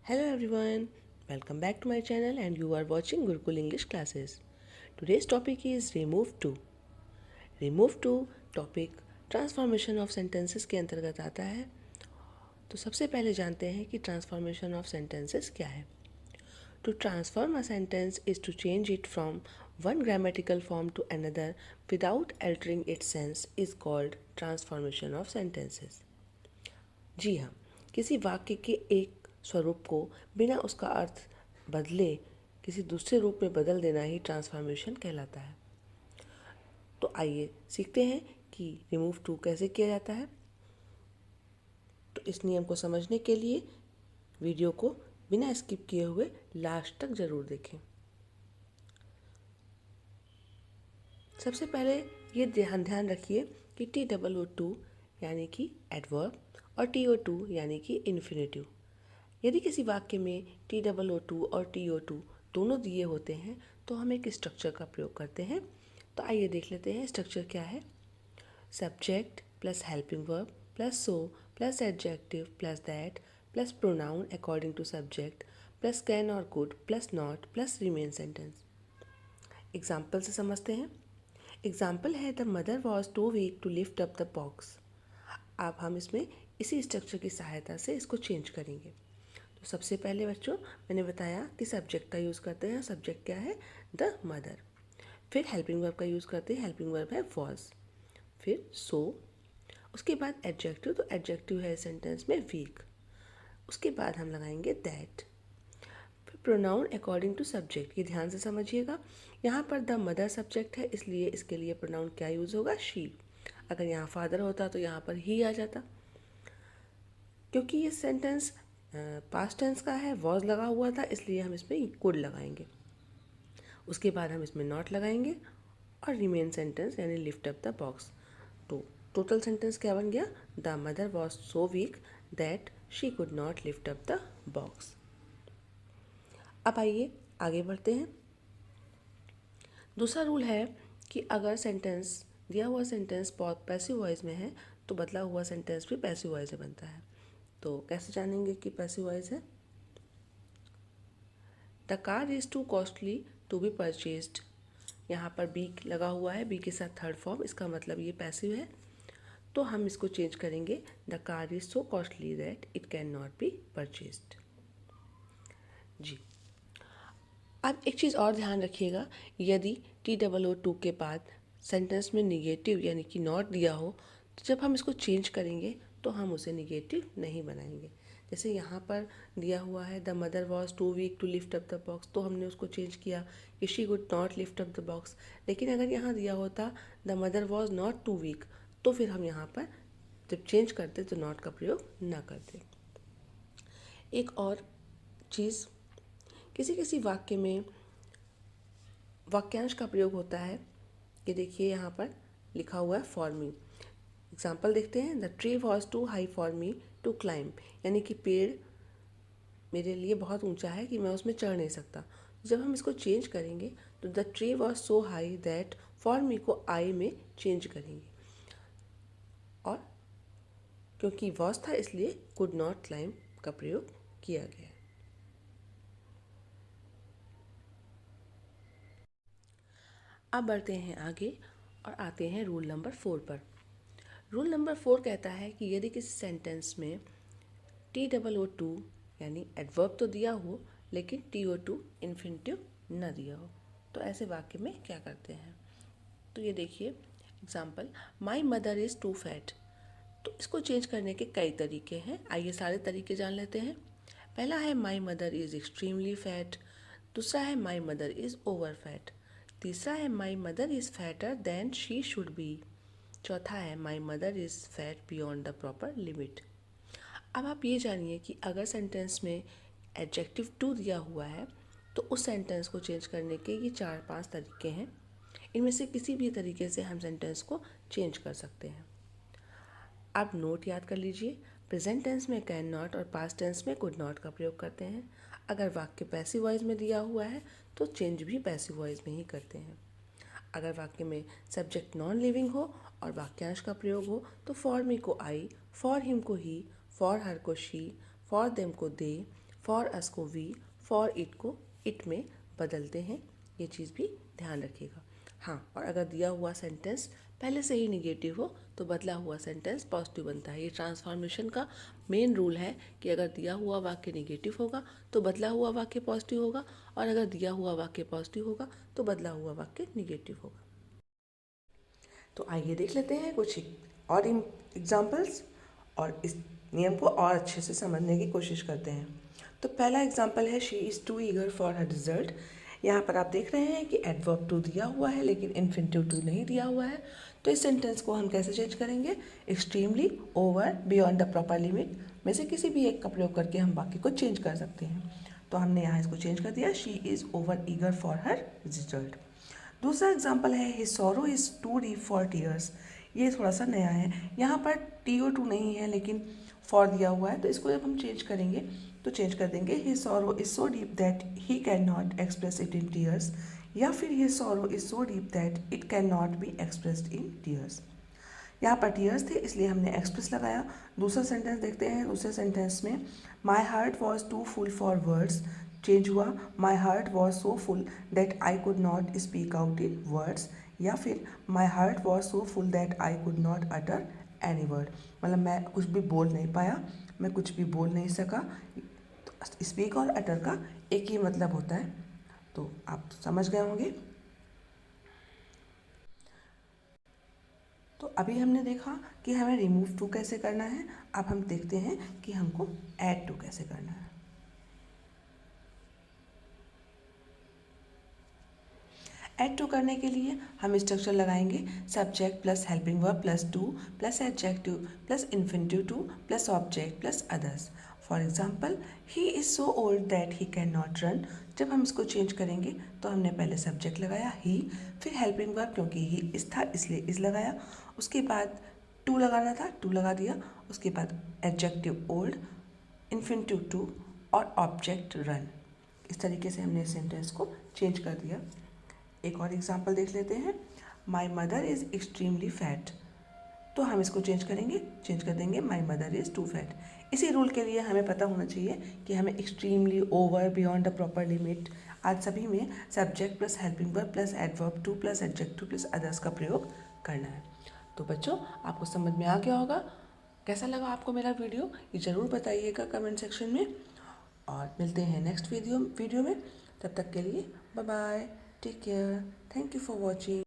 Hello everyone, welcome back to my channel and you are watching Gurukul English classes. Today's topic is remove to. Remove to topic transformation of sentences के अंतर्गत आता है। तो सबसे पहले जानते हैं कि ट्रांसफॉर्मेशन ऑफ सेंटेंसेस क्या है। To transform a sentence is to change it from one grammatical form to another without altering its sense is called transformation of sentences. जी हाँ, किसी वाक्य के एक स्वरूप को बिना उसका अर्थ बदले किसी दूसरे रूप में बदल देना ही ट्रांसफॉर्मेशन कहलाता है। तो आइए सीखते हैं कि रिमूव टू कैसे किया जाता है। तो इस नियम को समझने के लिए वीडियो को बिना स्किप किए हुए लास्ट तक ज़रूर देखें। सबसे पहले ये ध्यान रखिए कि TOO यानी कि एडवर्ब और TO2 यानी कि इन्फिनेटिव। यदि किसी वाक्य में TOO और TO2 दोनों दिए होते हैं तो हम एक स्ट्रक्चर का प्रयोग करते हैं। तो आइए देख लेते हैं स्ट्रक्चर क्या है। Subject plus helping verb plus so plus adjective plus that plus pronoun according to subject plus can और could plus not plus remain sentence. Example से समझते हैं। एग्जाम्पल है the mother was too weak to lift up the box. अब हम इसमें इसी structure की सहायता से इसको चेंज करेंगे। तो सबसे पहले बच्चों मैंने बताया कि सब्जेक्ट का यूज़ करते हैं। सब्जेक्ट क्या है? The mother. फिर हेल्पिंग वर्ब का यूज़ करते हैं। हेल्पिंग वर्ब है वॉज। फिर सो। उसके बाद एडजेक्टिव, तो एडजेक्टिव है सेंटेंस में वीक। उसके बाद हम लगाएंगे दैट। फिर प्रोनाउन अकॉर्डिंग टू सब्जेक्ट, ये ध्यान से समझिएगा। यहाँ पर द मदर सब्जेक्ट है इसलिए इसके लिए प्रोनाउन क्या यूज़ होगा? शी। अगर यहाँ फादर होता तो यहाँ पर ही आ जाता। क्योंकि ये सेंटेंस पास्ट टेंस का है, वॉज लगा हुआ था, इसलिए हम इसमें कुड लगाएंगे। उसके बाद हम इसमें नॉट लगाएंगे और रिमेन सेंटेंस यानी लिफ्ट अप द बॉक्स। तो टोटल सेंटेंस क्या बन गया? The mother was so weak that she could not lift up the box. अब आइए आगे बढ़ते हैं। दूसरा रूल है कि अगर सेंटेंस दिया हुआ सेंटेंस पैसिव वॉइस में है तो बदला हुआ सेंटेंस भी पैसिव वॉइस से बनता है। तो कैसे जानेंगे कि पैसिव वॉइस है? The car is too costly to be purchased. यहाँ पर बी लगा हुआ है, बी के साथ थर्ड फॉर्म, इसका मतलब ये पैसिव है। तो हम इसको चेंज करेंगे, the car is so costly that it can not be purchased. जी, अब एक चीज़ और ध्यान रखिएगा, यदि TOO के बाद सेंटेंस में निगेटिव यानी कि नॉट दिया हो तो जब हम इसको चेंज करेंगे तो हम उसे निगेटिव नहीं बनाएंगे। जैसे यहाँ पर दिया हुआ है the mother was too weak to lift up the box, तो हमने उसको चेंज किया कि she could not lift up the box. लेकिन अगर यहाँ दिया होता the mother was not too weak तो फिर हम यहाँ पर जब चेंज करते तो नॉट का प्रयोग ना करते। एक और चीज़, किसी किसी वाक्य में वाक्यांश का प्रयोग होता है। ये देखिए यहाँ पर लिखा हुआ है फॉर मी। एग्जाम्पल देखते हैं। The tree was too high for me to climb, यानी कि पेड़ मेरे लिए बहुत ऊंचा है कि मैं उसमें चढ़ नहीं सकता। जब हम इसको चेंज करेंगे तो the tree was so high that for me को आई में चेंज करेंगे और क्योंकि वॉज था इसलिए कुड नॉट क्लाइंब का प्रयोग किया गया। अब बढ़ते हैं आगे और आते हैं रूल नंबर 4 पर। रूल नंबर 4 कहता है कि यदि किसी सेंटेंस में TOO यानी एडवर्ब तो दिया हो लेकिन TO2 इन्फिनेटिव न दिया हो तो ऐसे वाक्य में क्या करते हैं। तो ये देखिए example, my mother is too fat. तो इसको चेंज करने के कई तरीके हैं, आइए सारे तरीके जान लेते हैं। पहला है my mother is extremely fat. दूसरा है my mother is over fat. तीसरा है my mother is fatter than she should be. चौथा है my mother is fat beyond the proper limit. अब आप ये जानिए कि अगर सेंटेंस में एडजेक्टिव टू दिया हुआ है तो उस सेंटेंस को चेंज करने के ये 4-5 तरीके हैं। इनमें से किसी भी तरीके से हम सेंटेंस को चेंज कर सकते हैं। आप नोट याद कर लीजिए, प्रेजेंट टेंस में कैन नॉट और पास्ट टेंस में कुड नॉट का प्रयोग करते हैं। अगर वाक्य पैसिव वॉइस में दिया हुआ है तो चेंज भी पैसिव वॉइस में ही करते हैं। अगर वाक्य में सब्जेक्ट नॉन लिविंग हो और वाक्यांश का प्रयोग हो तो फॉर मी को आई, फॉर हिम को ही, फॉर हर को शी, फॉर देम को दे, फॉर अस को वी, फॉर इट को इट में बदलते हैं, ये चीज़ भी ध्यान रखिएगा। हाँ, और अगर दिया हुआ सेंटेंस पहले से ही निगेटिव हो तो बदला हुआ सेंटेंस पॉजिटिव बनता है। ये ट्रांसफॉर्मेशन का मेन रूल है कि अगर दिया हुआ वाक्य निगेटिव होगा तो बदला हुआ वाक्य पॉजिटिव होगा, और अगर दिया हुआ वाक्य पॉजिटिव होगा तो बदला हुआ वाक्य निगेटिव होगा। तो आइए देख लेते हैं कुछ और एग्जाम्पल्स और इस नियम को और अच्छे से समझने की कोशिश करते हैं। तो पहला एग्जाम्पल है she is too eager for her result. यहाँ पर आप देख रहे हैं कि एडवर्ब टू दिया हुआ है लेकिन इन्फिनिटिव टू नहीं दिया हुआ है। तो इस सेंटेंस को हम कैसे चेंज करेंगे? Extremely, over, beyond the proper limit में से किसी भी एक का प्रयोग करके हम वाक्य को चेंज कर सकते हैं। तो हमने यहाँ इसको चेंज कर दिया, she is over eager for her result. दूसरा एग्जाम्पल है his sorrow is too deep for tears. ये थोड़ा सा नया है, यहाँ पर TO2 नहीं है लेकिन फॉर दिया हुआ है, तो इसको जब हम चेंज करेंगे तो चेंज कर देंगे his sorrow is so deep that he can not express it in tears, या फिर his sorrow is so deep that it can not be expressed in tears. यहाँ पर टीयर्स थे इसलिए हमने एक्सप्रेस लगाया। दूसरा सेंटेंस देखते हैं। दूसरे सेंटेंस में my heart was too full for words, change हुआ my heart was so full that I could not speak out in words, या फिर my heart was so full that I could not utter any word. मतलब मैं कुछ भी बोल नहीं पाया, मैं कुछ भी बोल नहीं सका। तो स्पीक और अटर का एक ही मतलब होता है, तो आप समझ गए होंगे। तो अभी हमने देखा कि हमें रिमूव टू कैसे करना है, अब हम देखते हैं कि हमको ऐड टू कैसे करना है। ऐड टू करने के लिए हम स्ट्रक्चर लगाएंगे subject plus helping verb plus two plus adjective plus infinitive two plus object plus others. For example he is so old that he can not run. जब हम इसको चेंज करेंगे तो हमने पहले सब्जेक्ट लगाया ही, फिर हेल्पिंग वर्ब क्योंकि ही इस था इसलिए इस लगाया, उसके बाद टू लगाना था टू लगा दिया, उसके बाद एडजेक्टिव ओल्ड, इन्फिनिटिव टू और ऑब्जेक्ट रन। इस तरीके से हमने सेंटेंस को चेंज कर दिया। एक और एग्जाम्पल देख लेते हैं। My mother is extremely fat, तो हम इसको चेंज करेंगे, चेंज कर देंगे my mother is too fat. इसी रूल के लिए हमें पता होना चाहिए कि हमें extremely, over, beyond the proper limit आज सभी में subject plus helping verb plus adverb too plus adjective plus others का प्रयोग करना है। तो बच्चों, आपको समझ में आ गया होगा। कैसा लगा आपको मेरा वीडियो ये ज़रूर बताइएगा कमेंट सेक्शन में, और मिलते हैं नेक्स्ट वीडियो में। तब तक के लिए bye bye, take care, thank you for watching.